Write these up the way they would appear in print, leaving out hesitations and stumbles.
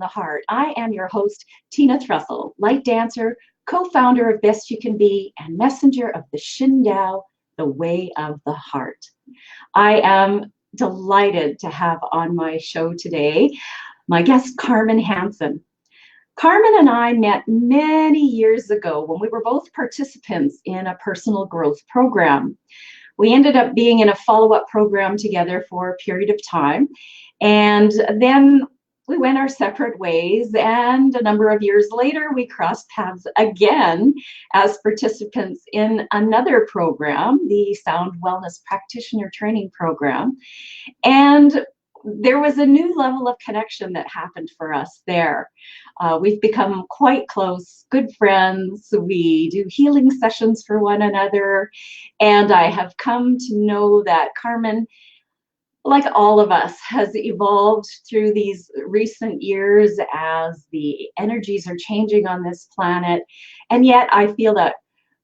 the Heart. I am your host, Tina Thrussell, light dancer, co-founder of Best You Can Be, and messenger of the Shin, the Way of the Heart. I am delighted to have on my show today my guest, Carmen Hansen. Carmen and I met many years ago when we were both participants in a personal growth program. We ended up being in a follow-up program together for a period of time, and then we went our separate ways, and a number of years later we crossed paths again as participants in another program, the Sound Wellness Practitioner Training Program. And there was a new level of connection that happened for us there. We've become quite close, good friends. We do healing sessions for one another. And I have come to know that Carmen, like all of us, has evolved through these recent years as the energies are changing on this planet. And yet I feel that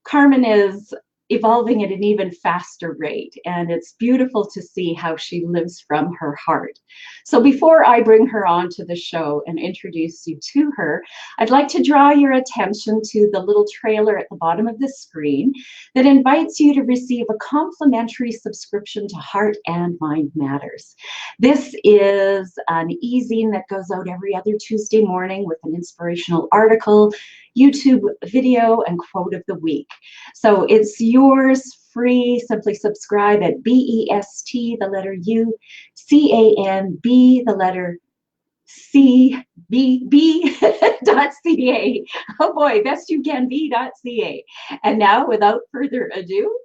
Carmen is evolving at an even faster rate, and it's beautiful to see how she lives from her heart. So before I bring her on to the show and introduce you to her, I'd like to draw your attention to the little trailer at the bottom of the screen that invites you to receive a complimentary subscription to Heart and Mind Matters. This is an e-zine that goes out every other Tuesday morning with an inspirational article, YouTube video, and quote of the week. So it's yours free. Simply subscribe at BEST, the letter U, CANB, the letter CBB.ca. Oh boy, bestyoucanbe.ca. And now, without further ado,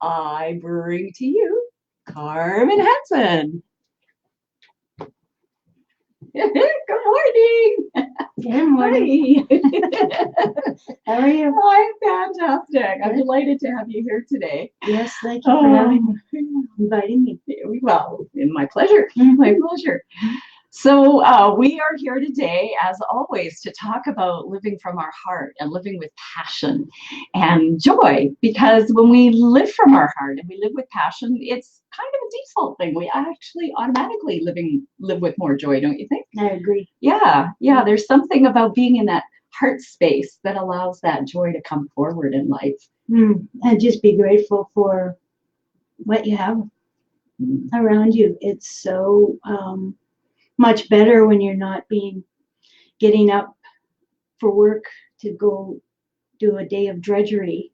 I bring to you Carmen Hansen. Good morning. Good morning. How are you? I'm fantastic. I'm delighted to have you here today. Yes, thank you for inviting me. Well, my pleasure. My pleasure. So we are here today, as always, to talk about living from our heart and living with passion and joy. Because when we live from our heart and we live with passion, it's kind of a default thing. We actually automatically live with more joy, don't you think? I agree. Yeah. There's something about being in that heart space that allows that joy to come forward in life. And just be grateful for what you have around you. It's so much better when you're not getting up for work to go do a day of drudgery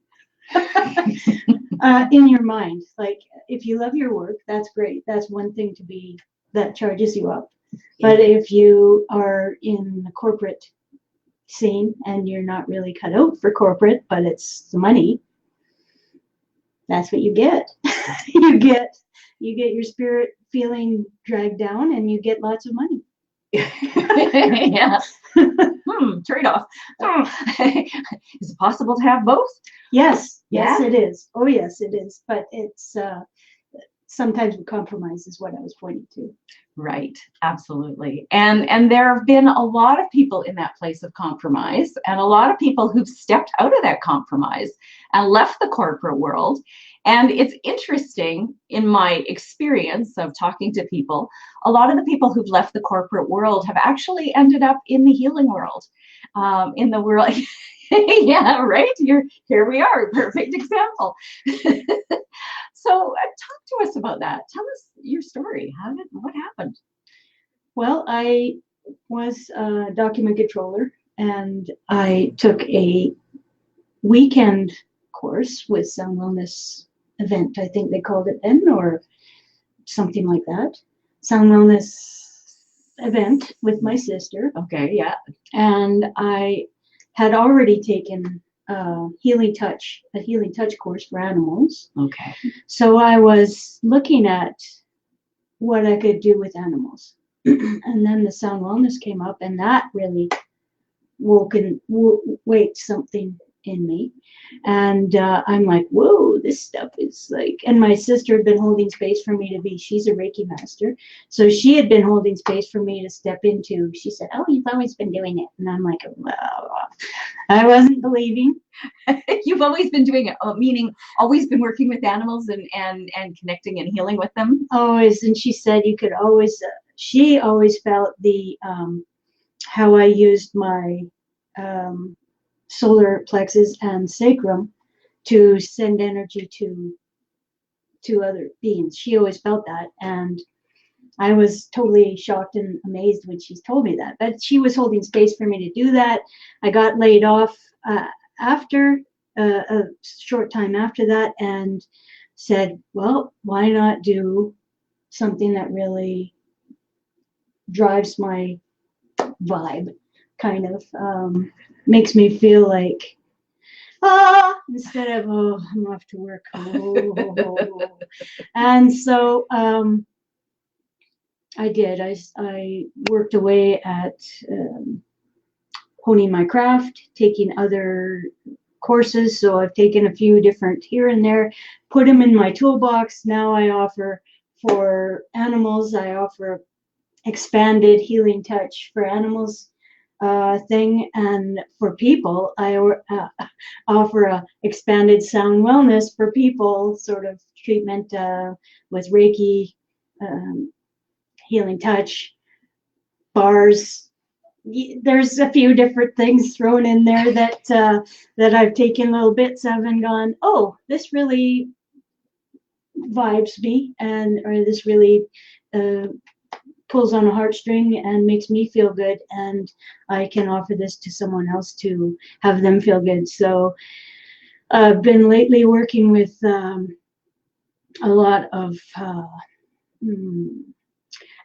in your mind. Like, if you love your work, that's great. That's one thing that charges you up. But if you are in the corporate scene and you're not really cut out for corporate, but it's the money, that's what you get. You get your spirit feeling dragged down, and you get lots of money. Yeah. Trade-off. Is it possible to have both? Yes. Yeah? Yes, it is. Oh, yes, it is. But it's sometimes we compromise is what I was pointing to. Right. Absolutely. And there have been a lot of people in that place of compromise, and a lot of people who've stepped out of that compromise and left the corporate world. And it's interesting, in my experience of talking to people, a lot of the people who've left the corporate world have actually ended up in the healing world, in the world. Yeah, right? Here we are, perfect example. So talk to us about that. Tell us your story. What happened? Well, I was a document controller, and I took a weekend course with Sound Wellness event, I think they called it then, or something like that. Sound Wellness event with my sister. Okay, yeah. And I had already taken a healing touch course for animals. Okay. So I was looking at what I could do with animals. And then the Sound Wellness came up, and that really waked something in me. And I'm like, whoa, this stuff is like, and my sister had been holding space for me she's a Reiki master. So she had been holding space for me to step into. She said, oh, you've always been doing it. And I'm like, well, I wasn't believing. You've always been doing it, meaning always been working with animals and connecting and healing with them? Always. And she said you could always, she always felt how I used my solar plexus and sacrum to send energy to other beings. She always felt that, and I was totally shocked and amazed when she told me that. But she was holding space for me to do that. I got laid off after a short time after that, and said, well, why not do something that really drives my vibe, kind of makes me feel like, instead of, oh, I'm off to work. Oh. And so I did. I worked away at honing my craft, taking other courses. So I've taken a few different here and there, put them in my toolbox. Now I offer for animals, I offer expanded healing touch for animals thing, and for people I offer a expanded sound wellness for people sort of treatment with Reiki, healing touch, bars. There's a few different things thrown in there that that I've taken little bits of and gone, oh, this really vibes me, and or this really pulls on a heartstring and makes me feel good, and I can offer this to someone else to have them feel good. So I've been lately working with a lot of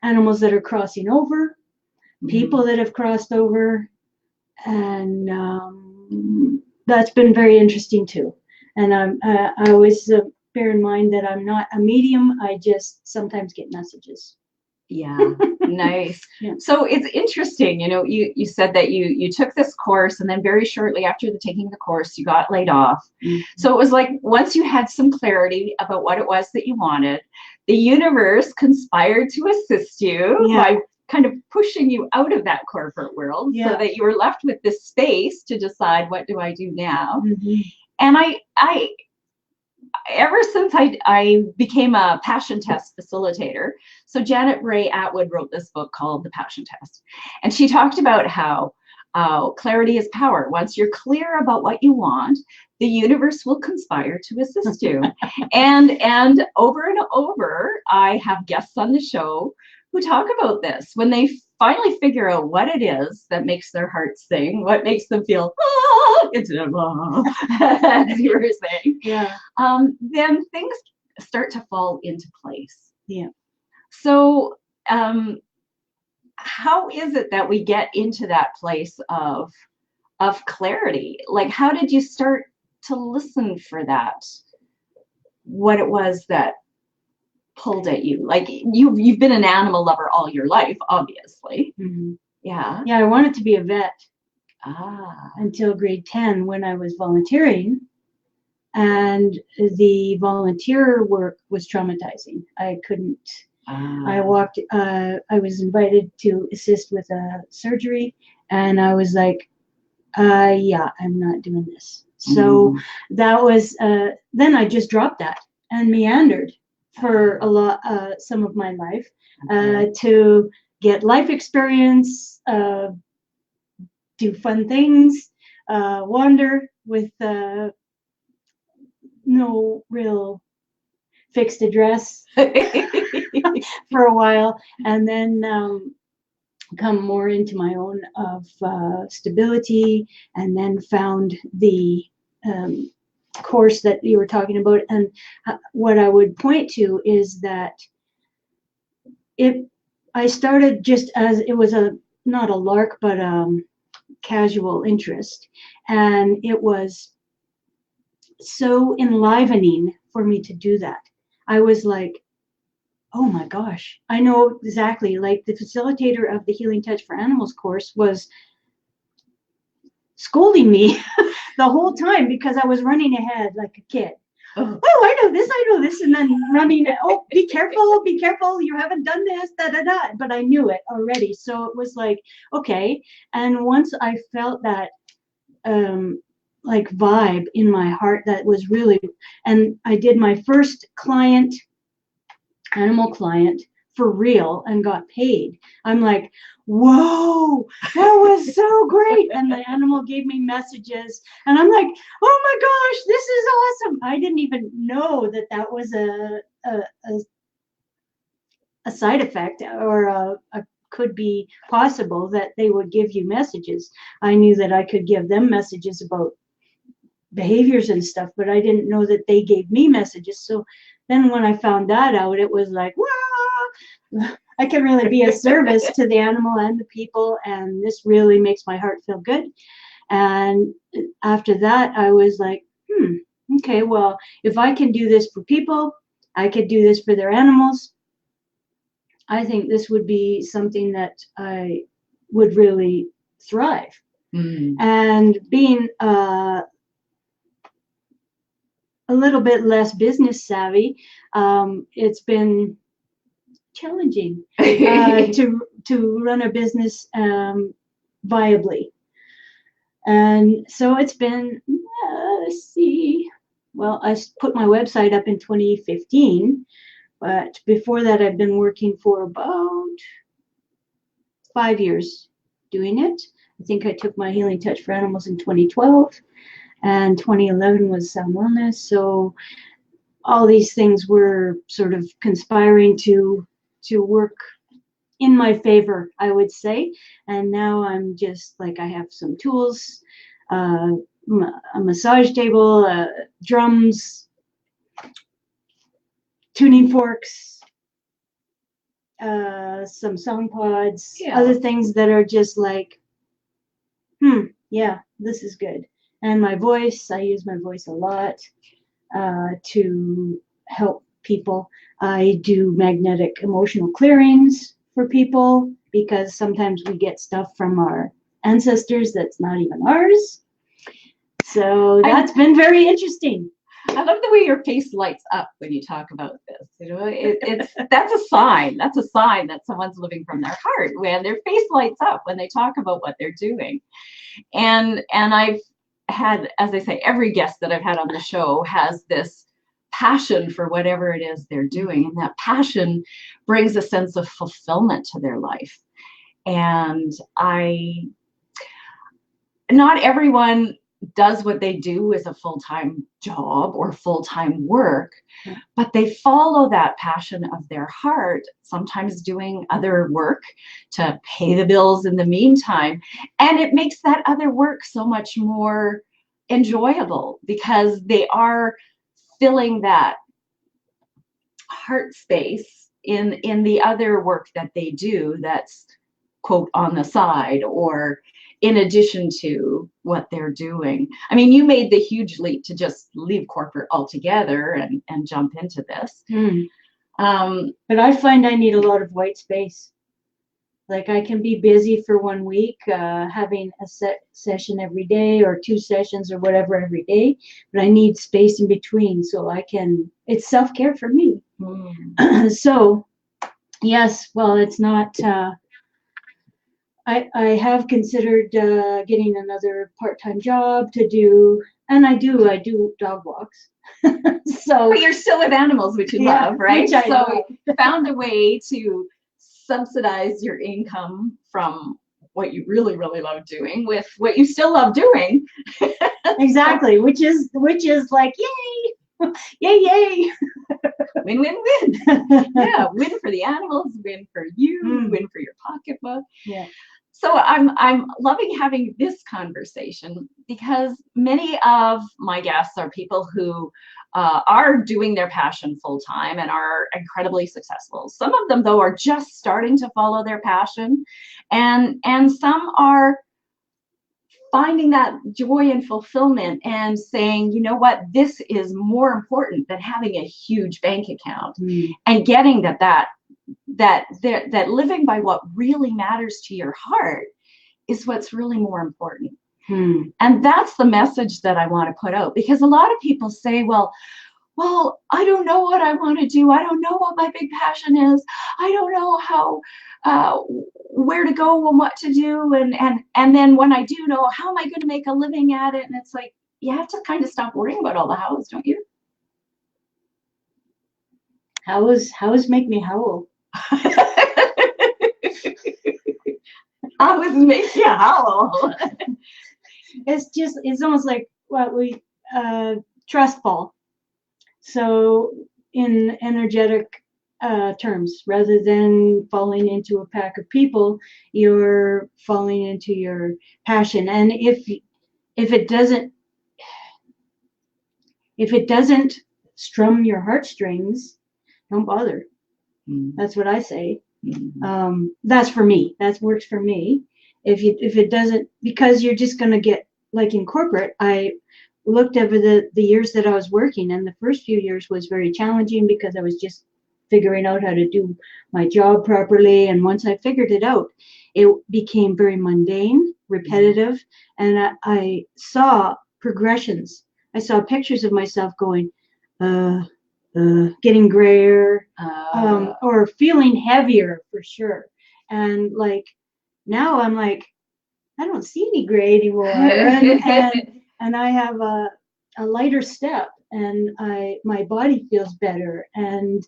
animals that are crossing over, people that have crossed over, and that's been very interesting too. And I always bear in mind that I'm not a medium. I just sometimes get messages. Yeah, nice. Yeah. So it's interesting, you know, you said that you took this course, and then very shortly after taking the course, you got laid off. Mm-hmm. So it was like once you had some clarity about what it was that you wanted, the universe conspired to assist you by kind of pushing you out of that corporate world, so that you were left with this space to decide, what do I do now? Mm-hmm. And I ever since I became a passion test facilitator, so Janet Bray Atwood wrote this book called The Passion Test, and she talked about how clarity is power. Once you're clear about what you want, the universe will conspire to assist you. and over and over, I have guests on the show who talk about this. When they finally figure out what it is that makes their heart sing, what makes them feel, as you were saying, then things start to fall into place. Yeah. So how is it that we get into that place of clarity? Like, how did you start to listen for that? What it was that pulled at you? Like, you've been an animal lover all your life, obviously. Mm-hmm. Yeah. Yeah, I wanted to be a vet until grade 10 when I was volunteering, and the volunteer work was traumatizing. I couldn't. I was invited to assist with a surgery, and I was like, I'm not doing this. So that was, then I just dropped that and meandered for some of my life, to get life experience, do fun things, wander with no real fixed address for a while, and then come more into my own of stability, and then found the course that you were talking about. And what I would point to is that I started just as it was not a lark, but casual interest, and it was so enlivening for me to do that. I was like, oh my gosh, I know exactly. Like, the facilitator of the Healing Touch for Animals course was scolding me the whole time because I was running ahead like a kid. Oh, I know this, and then running, oh, be careful, you haven't done this, da-da-da. But I knew it already. So it was like, okay. And once I felt that like vibe in my heart, that was really, and I did my first animal client for real and got paid, I'm like, whoa, that was so great. And the animal gave me messages and I'm like, oh my gosh, this is awesome. I didn't even know that that was a side effect or could be possible that they would give you messages. I knew that I could give them messages about behaviors and stuff, but I didn't know that they gave me messages. So then when I found that out, it was like, wow, I can really be a service to the animal and the people, and this really makes my heart feel good. And after that, I was like, okay, well, if I can do this for people, I could do this for their animals. I think this would be something that I would really thrive. And being a little bit less business savvy, it's been challenging to run a business viably. And so it's been, let's see, well, I put my website up in 2015, but before that I've been working for about 5 years doing it. I think I took my Healing Touch for Animals in 2012, and 2011 was Sound Wellness. So all these things were sort of conspiring to work in my favor, I would say. And now I'm just like, I have some tools, a massage table, drums, tuning forks, some song pods, other things that are just like, yeah, this is good. And my voice, I use my voice a lot to help people. I do magnetic emotional clearings for people because sometimes we get stuff from our ancestors that's not even ours. So that's been very interesting. I love the way your face lights up when you talk about this. You know, that's a sign. That's a sign that someone's living from their heart when their face lights up when they talk about what they're doing. And I've had, as I say, every guest that I've had on the show has this passion for whatever it is they're doing, and that passion brings a sense of fulfillment to their life. And not everyone does what they do as a full-time job or full-time work, but they follow that passion of their heart, sometimes doing other work to pay the bills in the meantime. And it makes that other work so much more enjoyable because they are filling that heart space in the other work that they do that's, quote, on the side or in addition to what they're doing. I mean, you made the huge leap to just leave corporate altogether and jump into this. But I find I need a lot of white space. Like I can be busy for 1 week, having a session every day or 2 sessions or whatever every day, but I need space in between so I can, it's self-care for me. So yes, well, it's not, I have considered getting another part-time job to do, and I do dog walks. So but you're still with animals, which you love, right? Which I love. Found a way to subsidize your income from what you really, really love doing with what you still love doing. Exactly, which is like, yay, yay, yay. Win, win, win. Yeah, win for the animals, win for you, win for your pocketbook. Yeah. So I'm loving having this conversation because many of my guests are people who are doing their passion full time and are incredibly successful. Some of them, though, are just starting to follow their passion, and some are finding that joy and fulfillment and saying, you know what, this is more important than having a huge bank account, and getting that living by what really matters to your heart is what's really more important. And that's the message that I want to put out, because a lot of people say, well, I don't know what I want to do. I don't know what my big passion is. I don't know how, where to go and what to do. And then when I do know, how am I going to make a living at it? And it's like, you have to kind of stop worrying about all the hows, don't you? Hows make me howl. I was making you howl. It's almost like what we trust fall. So in energetic terms, rather than falling into a pack of people, you're falling into your passion. And if it doesn't strum your heartstrings, don't bother. That's what I say. That's for me. That works for me. If it doesn't, because you're just going to get, like in corporate, I looked over the years that I was working, and the first few years was very challenging because I was just figuring out how to do my job properly. And once I figured it out, it became very mundane, repetitive, and I saw progressions. I saw pictures of myself going, getting grayer, or feeling heavier for sure. And like now I'm like, I don't see any gray anymore. And I have a lighter step, and my body feels better, and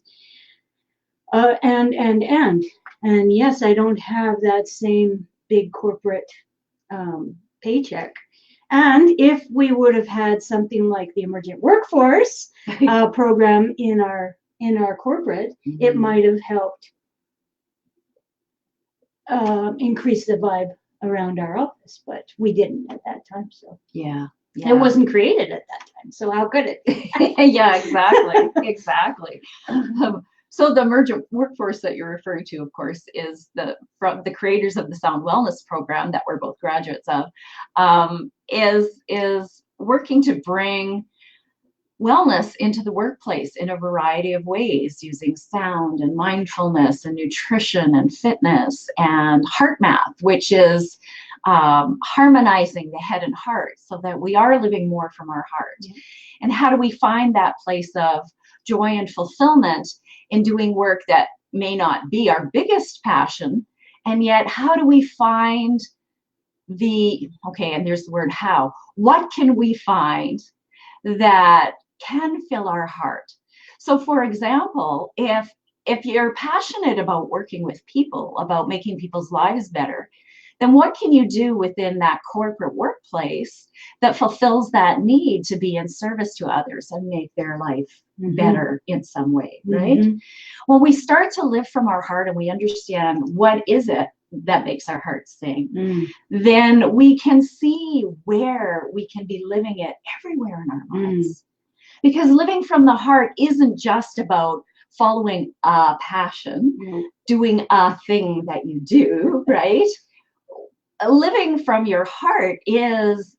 yes, I don't have that same big corporate paycheck. And if we would have had something like the emergent workforce program in our corporate, it might have helped increase the vibe around our office, but we didn't at that time. So yeah. It wasn't created at that time, so how could it? Yeah, exactly. So the emergent workforce that you're referring to, of course, is from the creators of the Sound Wellness program that we're both graduates of, is working to bring wellness into the workplace in a variety of ways, using sound and mindfulness and nutrition and fitness and heart math, which is harmonizing the head and heart so that we are living more from our heart. Yeah. And how do we find that place of joy and fulfillment in doing work that may not be our biggest passion, and yet how do we find and there's the word how, what can we find that can fill our heart? So for example, if you're passionate about working with people, about making people's lives better, then what can you do within that corporate workplace that fulfills that need to be in service to others and make their life better in some way, right? When we start to live from our heart and we understand what is it that makes our heart sing, then we can see where we can be living it everywhere in our lives. Because living from the heart isn't just about following a passion, doing a thing that you do, right? Living from your heart is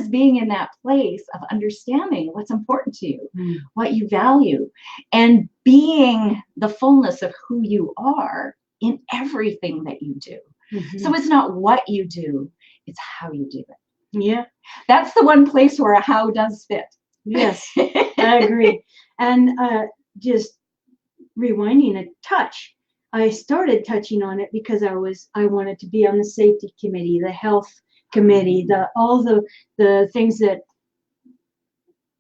being in that place of understanding what's important to you, what you value, and being the fullness of who you are in everything that you do. So it's not what you do, it's how you do it. Yeah. That's the one place where a how does fit. Yes, I agree. And just rewinding a touch, I started touching on it because I wanted to be on the safety committee, the health committee, all the things that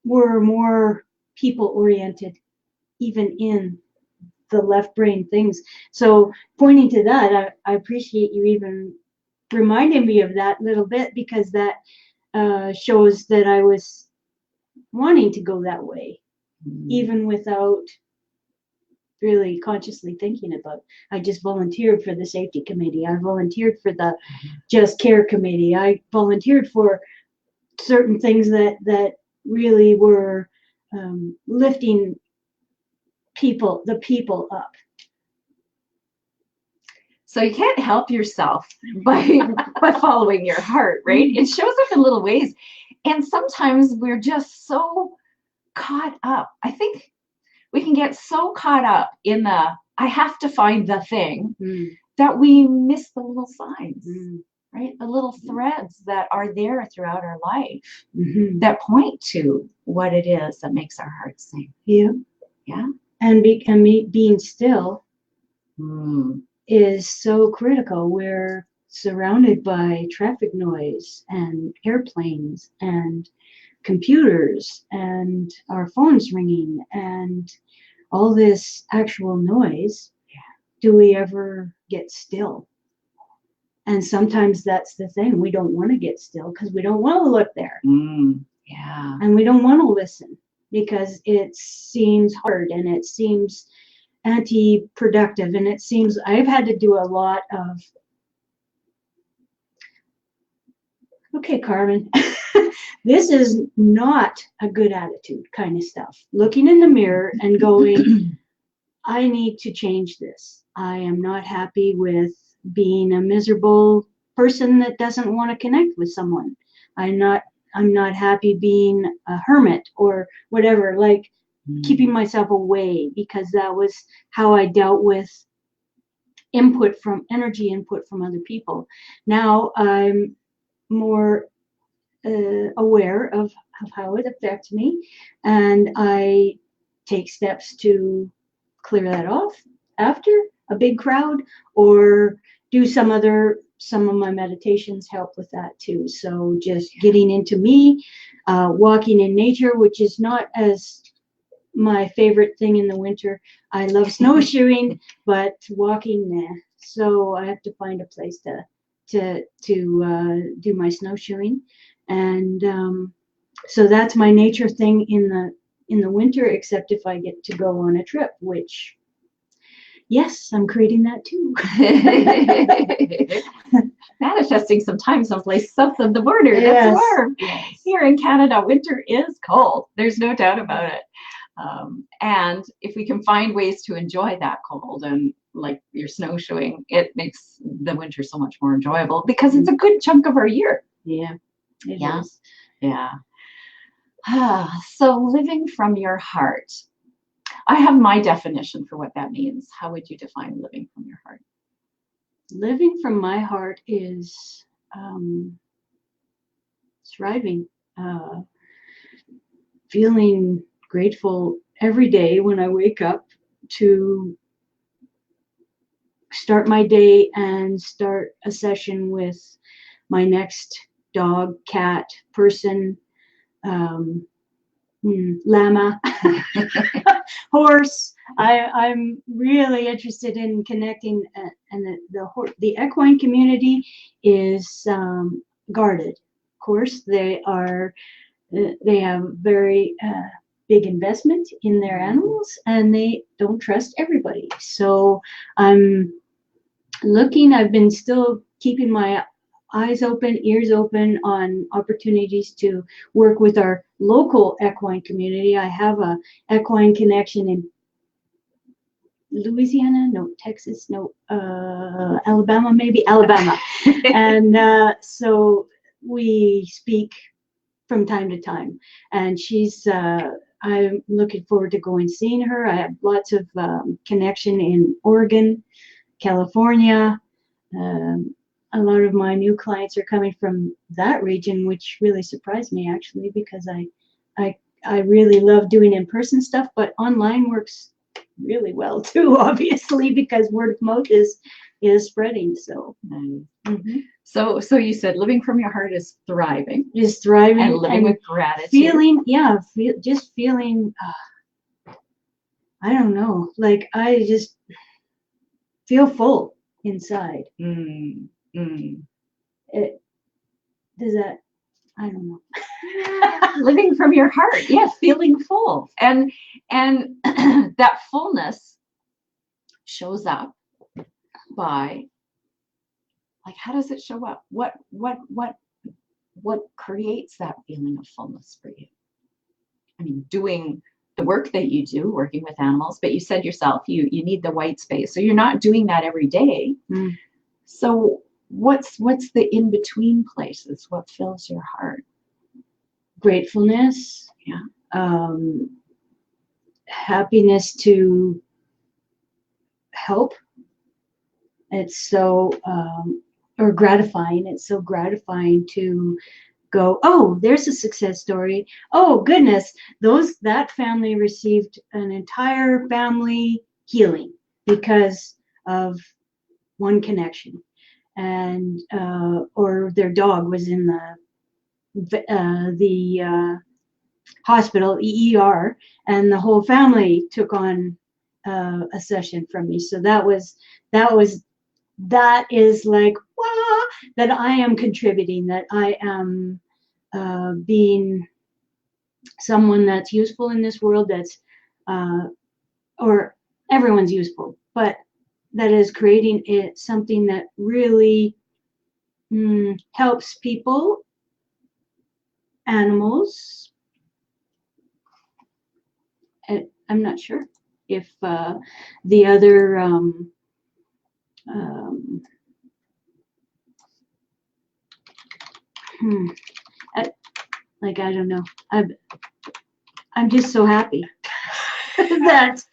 were more people oriented, even in the left brain things. So pointing to that, I appreciate you even reminding me of that little bit, because that shows that I was wanting to go that way, even without really consciously thinking about it. I just volunteered for the safety committee. I volunteered for the just care committee. I volunteered for certain things that really were lifting the people up. So you can't help yourself by following your heart, right? It shows up in little ways. And sometimes we're just so caught up. I think we can get so caught up in I have to find the thing that we miss the little signs, right? The little threads that are there throughout our life that point to what it is that makes our hearts sing. Yeah. Yeah. And being still is so critical. We're surrounded by traffic noise and airplanes and computers and our phones ringing and all this actual noise. do we ever get still? And sometimes that's the thing. We don't want to get still because we don't want to look there. Yeah. And we don't want to listen because it seems hard and it seems anti-productive. And it seems I've had to do a lot of, okay, Carmen, this is not a good attitude kind of stuff. Looking in the mirror and going, I need to change this. I am not happy with being a miserable person that doesn't want to connect with someone. I'm not happy being a hermit or whatever, like keeping myself away, because that was how I dealt with energy input from other people. Now I'm more aware of how it affects me, and I take steps to clear that off after a big crowd, or do some of my meditations help with that too. So just getting into me, walking in nature, which is not as my favorite thing in the winter. I love snowshoeing, but walking, nah. So I have to find a place to do my snowshoeing, and so that's my nature thing in the winter, except if I get to go on a trip, which, yes, I'm creating that too. Manifesting some time someplace south of the border. Yes. That's warm. Yes. Here in Canada, winter is cold. There's no doubt about it. And if we can find ways to enjoy that cold, and like your snowshoeing, it makes the winter so much more enjoyable because it's a good chunk of our year. Yeah. It Yeah. is. Yeah. So living from your heart. I have my definition for what that means. How would you define living from your heart? Living from my heart is thriving, feeling grateful every day when I wake up to start my day and start a session with my next dog, cat, person, llama, horse. I'm really interested in connecting, and the equine community is guarded. Of course, they have very big investment in their animals, and they don't trust everybody. So I'm I've been still keeping my eyes open, ears open on opportunities to work with our local equine community. I have a equine connection in Louisiana, no, Texas, no, Alabama, maybe Alabama. And so we speak from time to time, and I'm looking forward to going seeing her. I have lots of connection in Oregon, California. A lot of my new clients are coming from that region, which really surprised me actually, because I really love doing in-person stuff, but online works really well too, obviously, because word of mouth is spreading. So So you said living from your heart is thriving. Just thriving and living with gratitude. Just feeling I don't know, like I just feel full inside. Does that, I don't know. Living from your heart, yes, feeling full, and that fullness shows up by, like, how does it show up? What creates that feeling of fullness for you? I mean, doing the work that you do, working with animals, but you said yourself you need the white space, so you're not doing that every day. So what's the in-between places? What fills your heart? Gratefulness, happiness to help. It's so or gratifying. It's so gratifying to go, oh, there's a success story. Oh goodness, that family received an entire family healing because of one connection, and or their dog was in the hospital ER, and the whole family took on a session from me. So that is like, wow, that I am contributing, that I am being someone that's useful in this world, that's or everyone's useful, but that is creating something that really helps people, animals. I'm not sure if the other like, I don't know. I'm just so happy that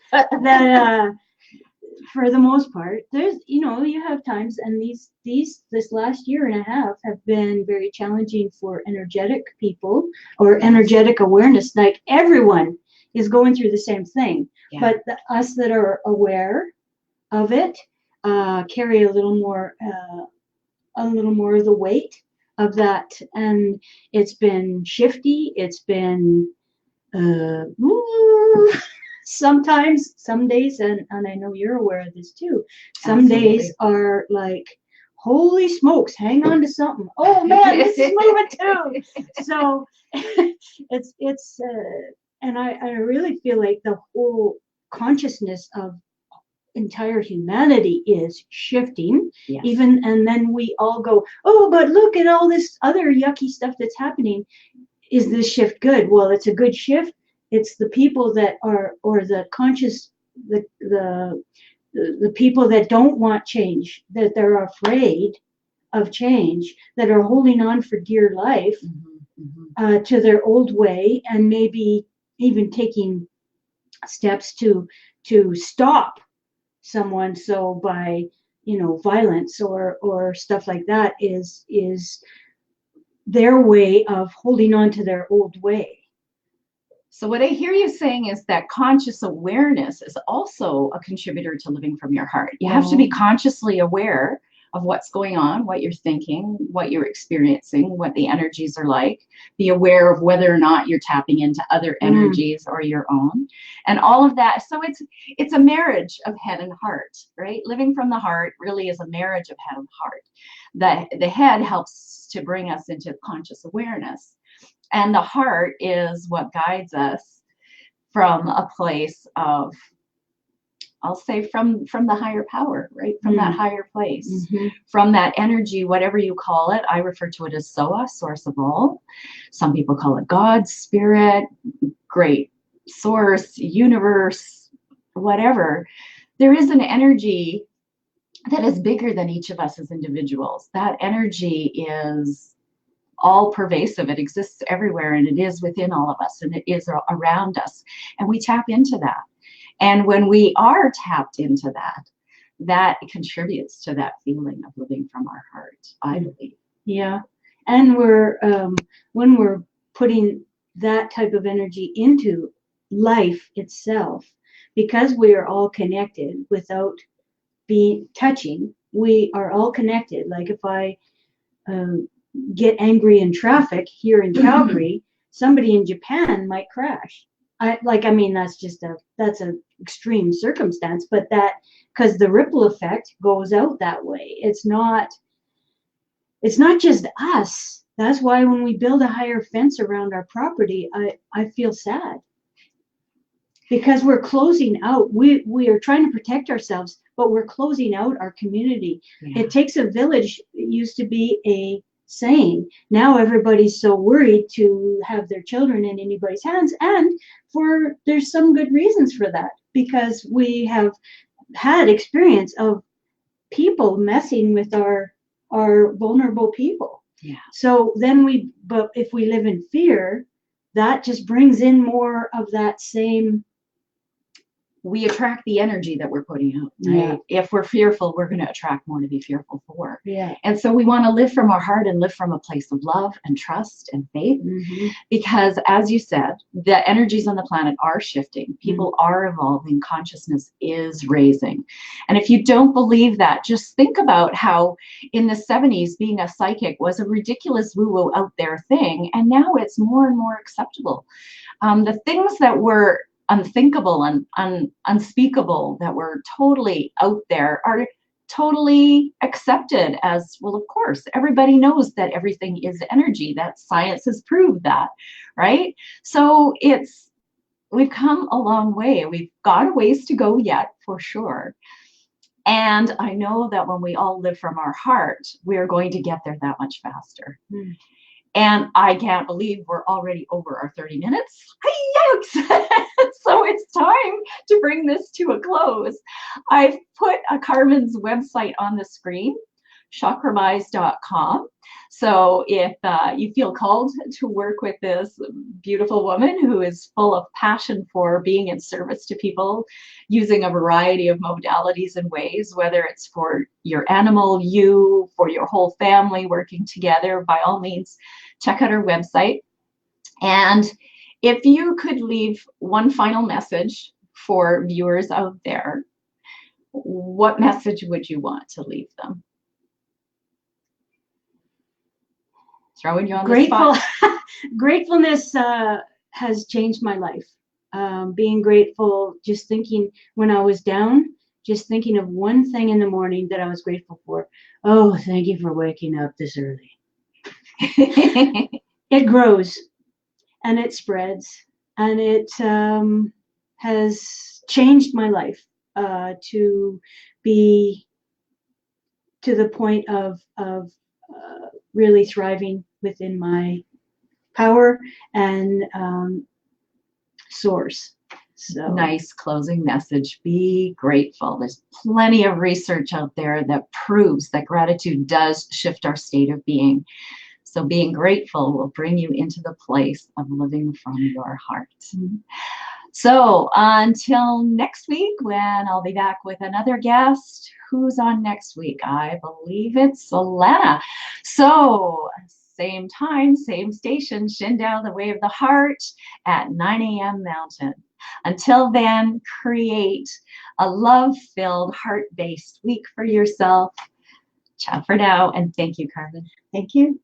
for the most part, there's, you have times, and this last year and a half have been very challenging for energetic people or energetic awareness. Like, everyone is going through the same thing, but us that are aware of it carry a little more of the weight of that. And it's been shifty. It's been sometimes, some days, and I know you're aware of this too, some Absolutely. days are like, holy smokes, hang on to something. Oh man, this is moving too. So it's and I really feel like the whole consciousness of entire humanity is shifting. Yes. Even, and then we all go, oh, but look at all this other yucky stuff that's happening. Is this shift good? Well, it's a good shift. It's the people that are, or the conscious, the people that don't want change, that they're afraid of change, that are holding on for dear life to their old way, and maybe even taking steps to stop someone. So by, violence or stuff like that is their way of holding on to their old way. So what I hear you saying is that conscious awareness is also a contributor to living from your heart. You have to be consciously aware of what's going on, what you're thinking, what you're experiencing, what the energies are like. Be aware of whether or not you're tapping into other energies or your own, and all of that. So it's a marriage of head and heart, right? Living from the heart really is a marriage of head and heart. The head helps to bring us into conscious awareness, and the heart is what guides us from a place of, I'll say, from the higher power, right? From that higher place, from that energy, whatever you call it. I refer to it as Soa, source of all. Some people call it God, spirit, great source, universe, whatever. There is an energy that is bigger than each of us as individuals. That energy is all pervasive. It exists everywhere, and it is within all of us, and it is around us, and we tap into that. And when we are tapped into that contributes to that feeling of living from our heart, I believe. Yeah. And we're when we're putting that type of energy into life itself, because we are all connected without touching, we are all connected. Like, if I get angry in traffic here in Calgary, somebody in Japan might crash. That's an extreme circumstance, but that, because the ripple effect goes out that way. It's not just us. That's why when we build a higher fence around our property, I feel sad, because we're closing out. We are trying to protect ourselves, but we're closing out our community. It takes a village. It used to be a saying. Now everybody's so worried to have their children in anybody's hands, and there's some good reasons for that, because we have had experience of people messing with our vulnerable people. So then but if we live in fear, that just brings in more of that same. We attract the energy that we're putting out, right? If we're fearful, we're going to attract more to be fearful for. And so we want to live from our heart and live from a place of love and trust and faith, because, as you said, the energies on the planet are shifting. People are evolving. Consciousness is raising. And if you don't believe that, just think about how in the 70s, being a psychic was a ridiculous woo-woo out there thing, and now it's more and more acceptable. The things that were unthinkable and unspeakable, that were totally out there, are totally accepted as, well, of course, everybody knows that everything is energy, that science has proved that, right? So we've come a long way. We've got a ways to go yet, for sure. And I know that when we all live from our heart, we're going to get there that much faster. Mm. And I can't believe we're already over our 30 minutes. Yikes! So it's time to bring this to a close. I've put a Carmen's website on the screen, chakramize.com. So if you feel called to work with this beautiful woman who is full of passion for being in service to people, using a variety of modalities and ways, whether it's for your animal, you, for your whole family working together, by all means, check out her website. And if you could leave one final message for viewers out there, what message would you want to leave them? Throwing you on the spot. Gratefulness has changed my life. Being grateful, just thinking when I was down, just thinking of one thing in the morning that I was grateful for. Oh, thank you for waking up this early. It grows and it spreads, and it has changed my life to be to the point of really thriving within my power and source. So nice closing message. Be grateful. There's plenty of research out there that proves that gratitude does shift our state of being. So being grateful will bring you into the place of living from your heart. So until next week, when I'll be back with another guest. Who's on next week? I believe it's Alana. So same time, same station, Shin, the way of the heart at 9 a.m. Mountain. Until then, create a love-filled, heart-based week for yourself. Ciao for now, and thank you, Carmen. thank you.